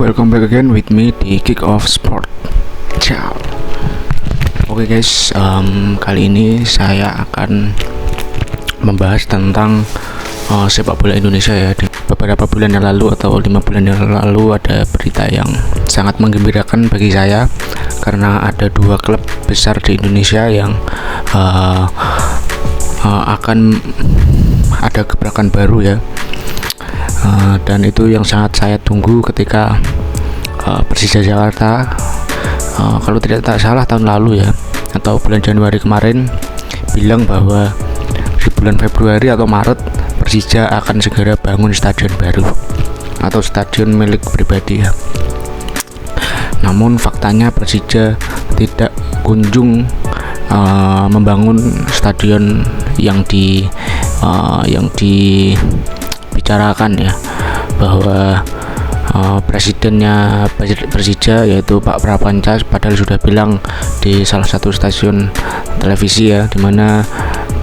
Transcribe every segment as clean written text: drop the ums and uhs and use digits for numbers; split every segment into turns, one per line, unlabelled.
Welcome back again with me di Kick Off Sport. Ciao. Oke guys, kali ini saya akan membahas tentang sepak bola Indonesia ya. Di beberapa bulan yang lalu atau 5 bulan yang lalu ada berita yang sangat menggembirakan bagi saya karena ada 2 klub besar di Indonesia yang akan ada gebrakan baru ya. Dan itu yang sangat saya tunggu ketika Persija Jakarta kalau tidak salah tahun lalu ya, atau bulan Januari kemarin bilang bahwa di bulan Februari atau Maret Persija akan segera bangun stadion baru atau stadion milik pribadi ya. Namun faktanya Persija tidak kunjung membangun stadion yang dibicarakan ya, bahwa presidennya Persija yaitu Pak Prapanca padahal sudah bilang di salah satu stasiun televisi ya, dimana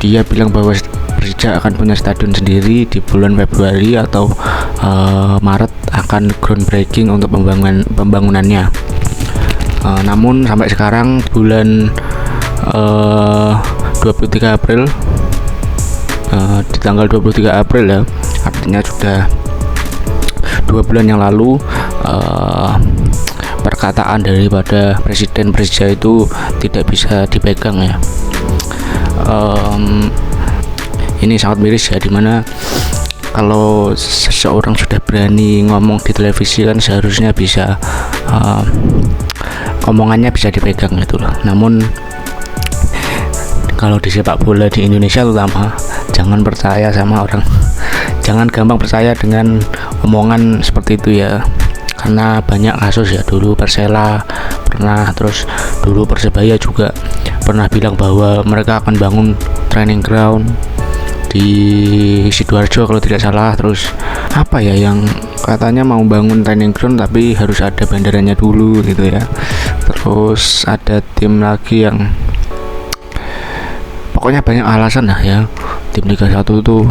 dia bilang bahwa Persija akan punya stadion sendiri di bulan Februari atau Maret akan groundbreaking untuk pembangunannya. Namun sampai sekarang bulan 23 April di tanggal 23 April ya, artinya sudah 2 bulan yang lalu, perkataan daripada Presiden Persija itu tidak bisa dipegang ya. Ini sangat miris ya, dimana kalau seseorang sudah berani ngomong di televisi kan seharusnya bisa omongannya bisa dipegang gitu loh. Namun kalau di sepak bola di Indonesia terutama, jangan percaya sama orang, jangan gampang percaya dengan omongan seperti itu ya, karena banyak kasus ya. Dulu Persela pernah, terus dulu Persebaya juga pernah bilang bahwa mereka akan bangun training ground di Sidoarjo kalau tidak salah. Terus apa ya yang katanya mau bangun training ground tapi harus ada bandaranya dulu gitu ya. Terus ada tim lagi yang pokoknya banyak alasan lah ya. Tim Liga 1 tuh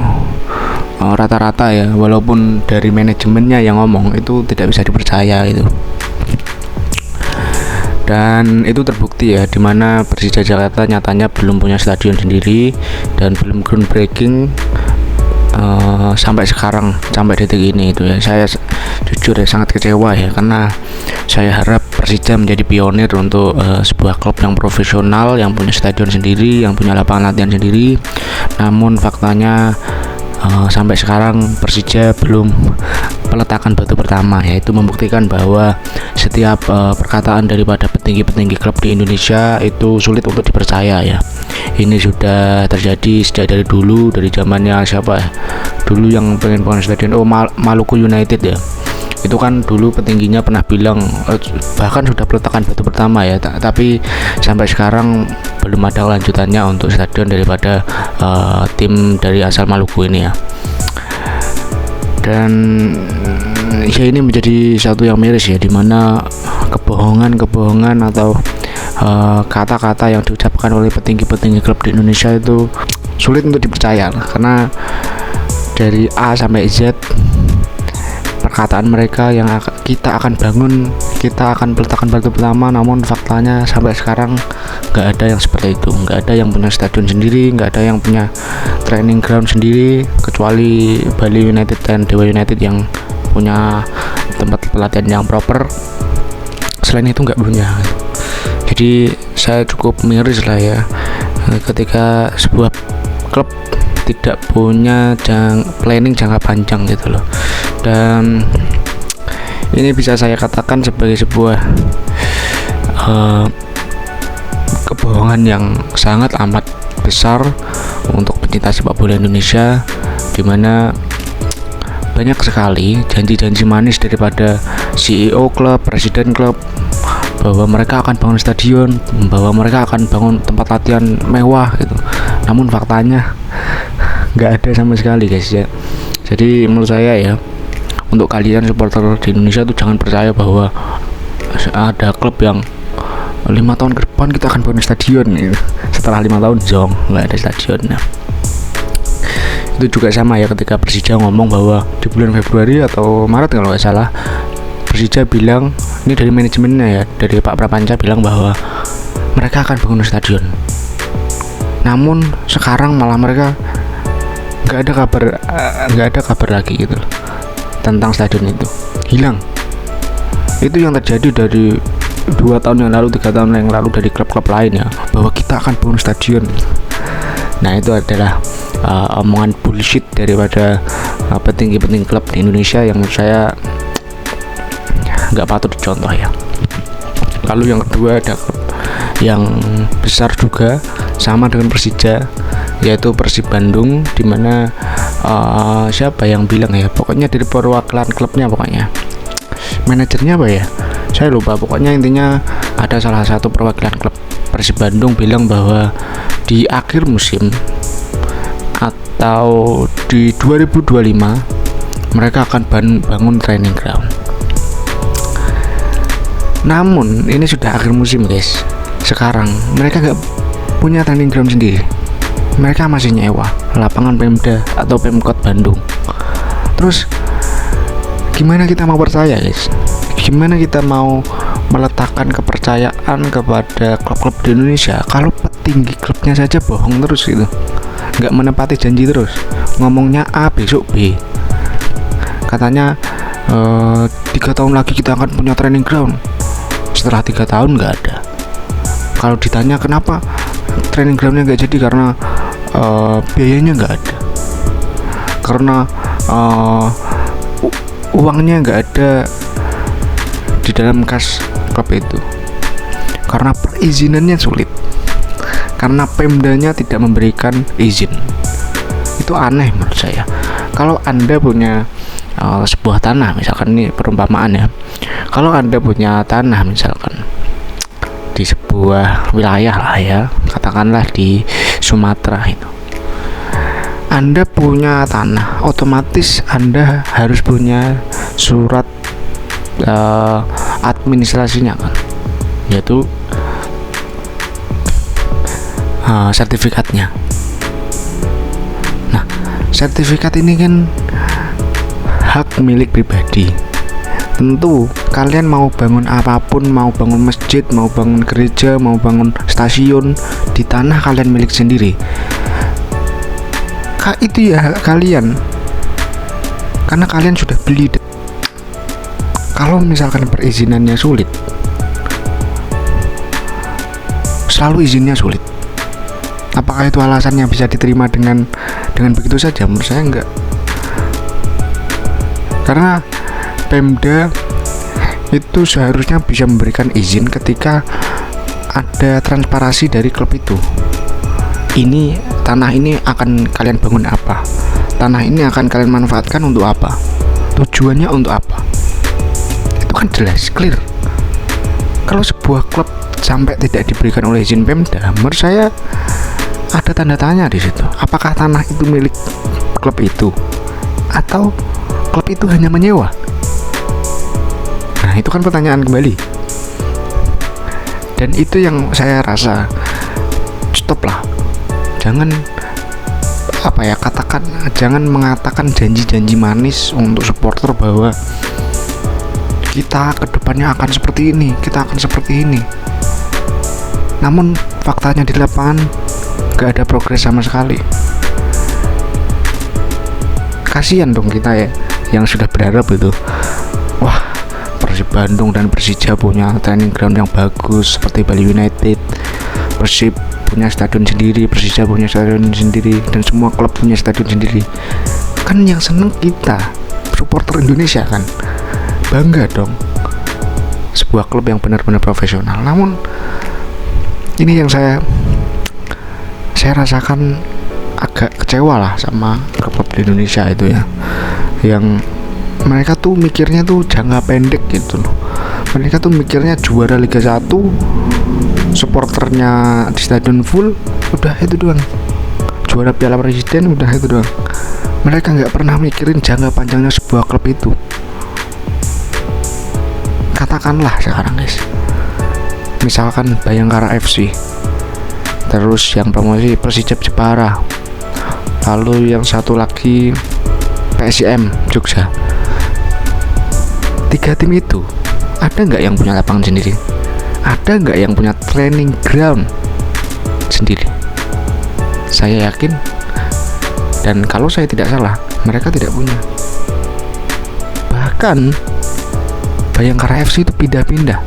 rata-rata ya, walaupun dari manajemennya yang ngomong itu tidak bisa dipercaya itu. Dan itu terbukti ya, dimana Persija Jakarta nyatanya belum punya stadion sendiri dan belum groundbreaking sampai sekarang, sampai detik ini itu ya. Saya jujur ya sangat kecewa ya, karena saya harap Persija menjadi pionir untuk sebuah klub yang profesional, yang punya stadion sendiri, yang punya lapangan latihan sendiri. Namun faktanya sampai sekarang Persija belum peletakan batu pertama, yaitu membuktikan bahwa setiap perkataan daripada petinggi-petinggi klub di Indonesia itu sulit untuk dipercaya ya. Ini sudah terjadi sejak dari dulu, dari zamannya siapa ya dulu yang pengen bangun stadion, Maluku United ya. Itu kan dulu petingginya pernah bilang bahkan sudah peletakan batu pertama ya, tapi sampai sekarang belum ada kelanjutannya untuk stadion daripada tim dari asal Maluku ini ya. Dan ya ini menjadi satu yang miris ya, dimana kebohongan atau kata-kata yang diucapkan oleh petinggi-petinggi klub di Indonesia itu sulit untuk dipercaya, karena dari A sampai Z perkataan mereka yang kita akan bangun, kita akan peletakan batu pertama, namun faktanya sampai sekarang nggak ada yang seperti itu. Nggak ada yang punya stadion sendiri, nggak ada yang punya training ground sendiri, kecuali Bali United dan Dewa United yang punya tempat pelatihan yang proper. Selain itu nggak punya. Jadi saya cukup miris lah ya ketika sebuah klub tidak punya planning jangka panjang gitu loh. Dan ini bisa saya katakan sebagai sebuah kebohongan yang sangat amat besar untuk pecinta sepak bola Indonesia, dimana banyak sekali janji-janji manis daripada CEO klub, presiden klub, bahwa mereka akan bangun stadion, bahwa mereka akan bangun tempat latihan mewah gitu. Namun faktanya nggak ada sama sekali guys ya. Jadi menurut saya ya, untuk kalian supporter di Indonesia tuh jangan percaya bahwa ada klub yang 5 tahun ke depan kita akan bangun stadion gitu. Setelah 5 tahun zong nggak ada stadion. Nah, itu juga sama ya ketika Persija ngomong bahwa di bulan Februari atau Maret kalau nggak salah Persija bilang, ini dari manajemennya ya, dari Pak Prapanca bilang bahwa mereka akan bangun stadion. Namun sekarang malah mereka nggak ada kabar lagi gitu tentang stadion itu, hilang. Itu yang terjadi dari 2 tahun yang lalu, 3 tahun yang lalu dari klub-klub lain ya, bahwa kita akan bangun stadion. Nah itu adalah omongan bullshit daripada petinggi-petinggi klub di Indonesia yang menurut saya nggak patut dicontoh ya. Lalu yang kedua ada klub yang besar juga sama dengan Persija, yaitu Persib Bandung, dimana siapa yang bilang ya, pokoknya dari perwakilan klubnya, pokoknya manajernya apa ya, saya lupa, pokoknya intinya ada salah satu perwakilan klub Persib Bandung bilang bahwa di akhir musim atau di 2025 mereka akan bangun training ground. Namun ini sudah akhir musim guys, sekarang mereka nggak punya training ground sendiri, mereka masih nyewa lapangan Pemda atau Pemkot Bandung. Terus gimana kita mau percaya guys? Gimana kita mau meletakkan kepercayaan kepada klub-klub di Indonesia kalau petinggi klubnya saja bohong terus gitu, nggak menepati janji terus, ngomongnya A besok B, katanya 3 tahun lagi kita akan punya training ground, setelah 3 tahun nggak ada. Kalau ditanya kenapa training groundnya nggak jadi, karena biayanya nggak ada, karena uangnya nggak ada di dalam kas klub itu, karena perizinannya sulit, karena Pemdanya tidak memberikan izin. Itu aneh menurut saya. Kalau Anda punya sebuah tanah, misalkan ini perumpamaan ya, kalau Anda punya tanah misalkan di sebuah wilayah lah ya, katakanlah di Sumatera itu, Anda punya tanah, otomatis Anda harus punya surat administrasinya kan, yaitu sertifikatnya. Nah, sertifikat ini kan hak milik pribadi. Tentu kalian mau bangun apapun, mau bangun masjid, mau bangun gereja, mau bangun stasiun di tanah kalian milik sendiri, itu ya kalian, karena kalian sudah beli. Kalau misalkan perizinannya sulit, selalu izinnya sulit, apakah itu alasannya bisa diterima dengan begitu saja? Menurut saya enggak, karena Pemda itu seharusnya bisa memberikan izin ketika ada transparansi dari klub itu. Ini tanah ini akan kalian bangun apa, tanah ini akan kalian manfaatkan untuk apa, tujuannya untuk apa, itu kan jelas, clear. Kalau sebuah klub sampai tidak diberikan oleh izin Pemda, menurut saya ada tanda tanya di situ. Apakah tanah itu milik klub itu atau klub itu hanya menyewa? Nah, itu kan pertanyaan kembali. Dan itu yang saya rasa, stop lah. Jangan jangan mengatakan janji-janji manis untuk supporter bahwa kita kedepannya akan seperti ini, kita akan seperti ini. Namun faktanya di lapangan gak ada progres sama sekali. Kasihan dong kita ya, yang sudah berharap itu, wah, Persib Bandung dan Persija punya training ground yang bagus seperti Bali United, Persib punya stadion sendiri, Persija punya stadion sendiri, dan semua klub punya stadion sendiri. Kan yang seneng kita, supporter Indonesia kan, bangga dong sebuah klub yang benar-benar profesional. Namun ini yang saya rasakan agak kecewa lah sama klub di Indonesia itu ya, yang mereka tuh mikirnya tuh jangka pendek gitu loh. Mereka tuh mikirnya juara Liga 1, supporternya di stadion full, udah itu doang. Juara Piala Presiden, udah itu doang. Mereka nggak pernah mikirin jangka panjangnya sebuah klub itu. Katakanlah sekarang guys, misalkan Bayangkara FC, terus yang promosi Persijap Jepara, lalu yang satu lagi PSIM Jogja. tiga tim itu ada nggak yang punya lapangan sendiri? Ada nggak yang punya training ground sendiri? Saya yakin, dan kalau saya tidak salah, mereka tidak punya. Bahkan Bayangkara FC itu pindah-pindah.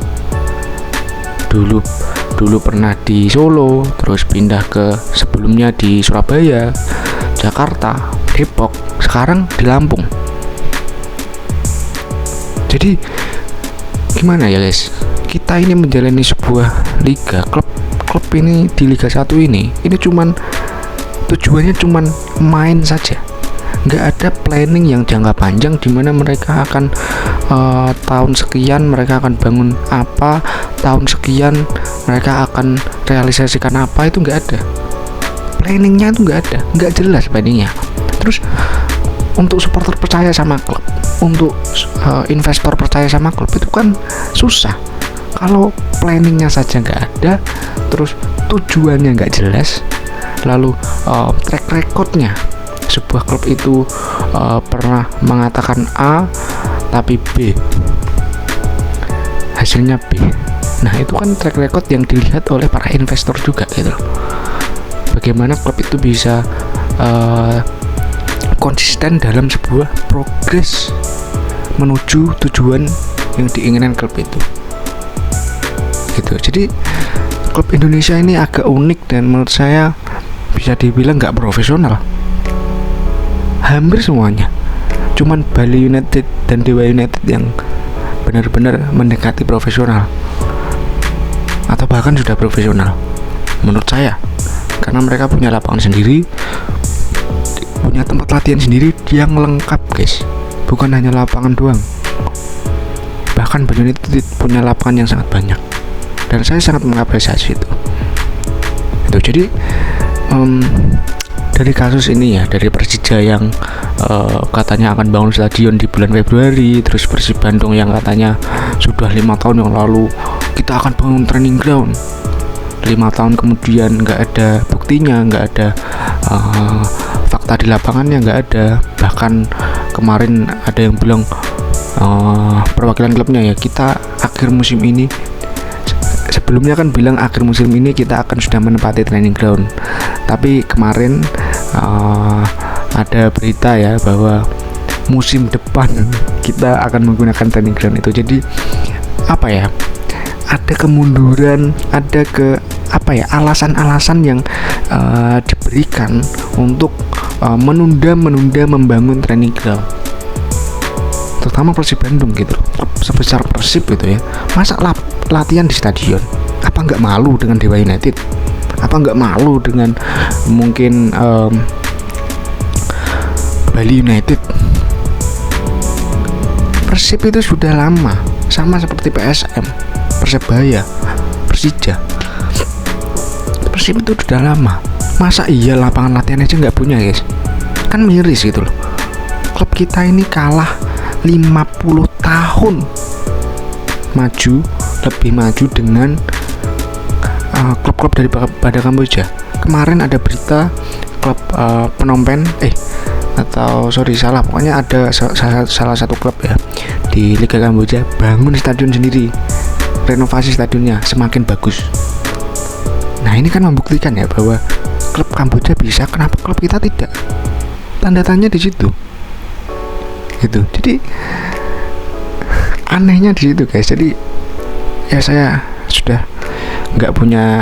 Dulu pernah di Solo, terus pindah ke sebelumnya di Surabaya, Jakarta, Depok, sekarang di Lampung. Jadi gimana ya guys? Kita ini menjalani sebuah liga, klub ini di Liga 1 ini cuman tujuannya cuman main saja. Nggak ada planning yang jangka panjang di mana mereka akan tahun sekian mereka akan bangun apa, tahun sekian mereka akan realisasikan apa, itu nggak ada. Planningnya itu nggak jelas planningnya. Terus untuk supporter percaya sama klub, untuk investor percaya sama klub itu kan susah. Kalau planningnya saja nggak ada, terus tujuannya nggak jelas, lalu track recordnya sebuah klub itu pernah mengatakan A tapi B hasilnya B. Nah itu kan track record yang dilihat oleh para investor juga gitu. Bagaimana klub itu bisa konsisten dalam sebuah progres menuju tujuan yang diinginkan klub itu gitu. Jadi klub Indonesia ini agak unik dan menurut saya bisa dibilang nggak profesional. Hampir semuanya, cuman Bali United dan Dewa United yang benar-benar mendekati profesional atau bahkan sudah profesional menurut saya, karena mereka punya lapangan sendiri, punya tempat latihan sendiri yang lengkap guys, bukan hanya lapangan doang. Bahkan Bali United punya lapangan yang sangat banyak dan saya sangat mengapresiasi itu. Jadi dari kasus ini ya, dari Persija yang katanya akan bangun stadion di bulan Februari, terus Persib Bandung yang katanya sudah 5 tahun yang lalu kita akan bangun training ground, 5 tahun kemudian nggak ada buktinya, nggak ada fakta di lapangannya, nggak ada. Bahkan kemarin ada yang bilang perwakilan klubnya ya, kita akhir musim ini, sebelumnya kan bilang akhir musim ini kita akan sudah menempati training ground, tapi kemarin ada berita ya bahwa musim depan kita akan menggunakan training ground itu. Jadi apa ya, ada kemunduran, ada alasan-alasan yang diberikan untuk menunda membangun training ground, terutama Persib Bandung gitu loh. Sebesar Persib gitu ya, masa latihan di stadion? Apa nggak malu dengan Dewa United? Apa nggak malu dengan mungkin Bali United? Persib itu sudah lama, sama seperti PSM, Persebaya, Persija. Persib itu sudah lama. Masa iya lapangan latihan aja nggak punya guys? Kan miris gitu loh. Klub kita ini kalah 50 tahun lebih maju dengan klub-klub daripada Kamboja. Kemarin ada berita klub Phnom Penh pokoknya ada salah satu klub ya di Liga Kamboja bangun stadion sendiri, renovasi stadionnya semakin bagus. Nah ini kan membuktikan ya bahwa klub Kamboja bisa, kenapa klub kita tidak? Tanda tanya di situ gitu. Jadi anehnya di situ guys. Jadi ya saya sudah nggak punya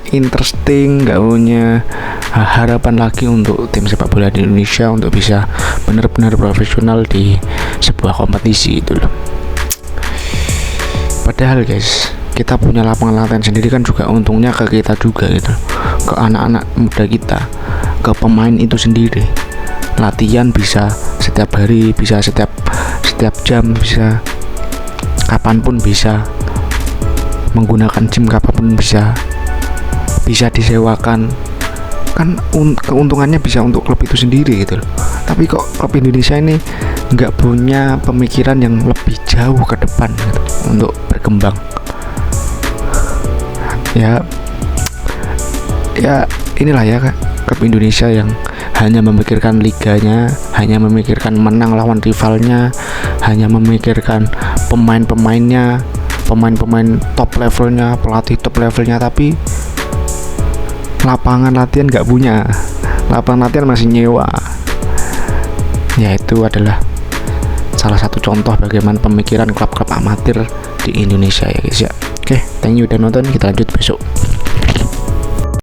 interesting, nggak punya harapan lagi untuk tim sepak bola di Indonesia untuk bisa benar-benar profesional di sebuah kompetisi itu loh. Padahal guys, kita punya lapangan latihan sendiri kan juga untungnya ke kita juga gitu, ke anak-anak muda kita, ke pemain itu sendiri. Latihan bisa setiap hari, bisa setiap jam, bisa kapanpun, bisa menggunakan gym kapanpun, bisa disewakan. Kan keuntungannya bisa untuk klub itu sendiri gitu loh. Tapi kok klub Indonesia ini nggak punya pemikiran yang lebih jauh ke depan gitu, untuk berkembang. Ya inilah ya klub Indonesia yang hanya memikirkan liganya, hanya memikirkan menang lawan rivalnya, hanya memikirkan pemain-pemainnya, pemain-pemain top levelnya, pelatih top levelnya, tapi lapangan latihan nggak punya, lapangan latihan masih nyewa. Ya, itu adalah salah satu contoh bagaimana pemikiran klub-klub amatir di Indonesia ya guys ya. Oke, thank you udah nonton, kita lanjut besok.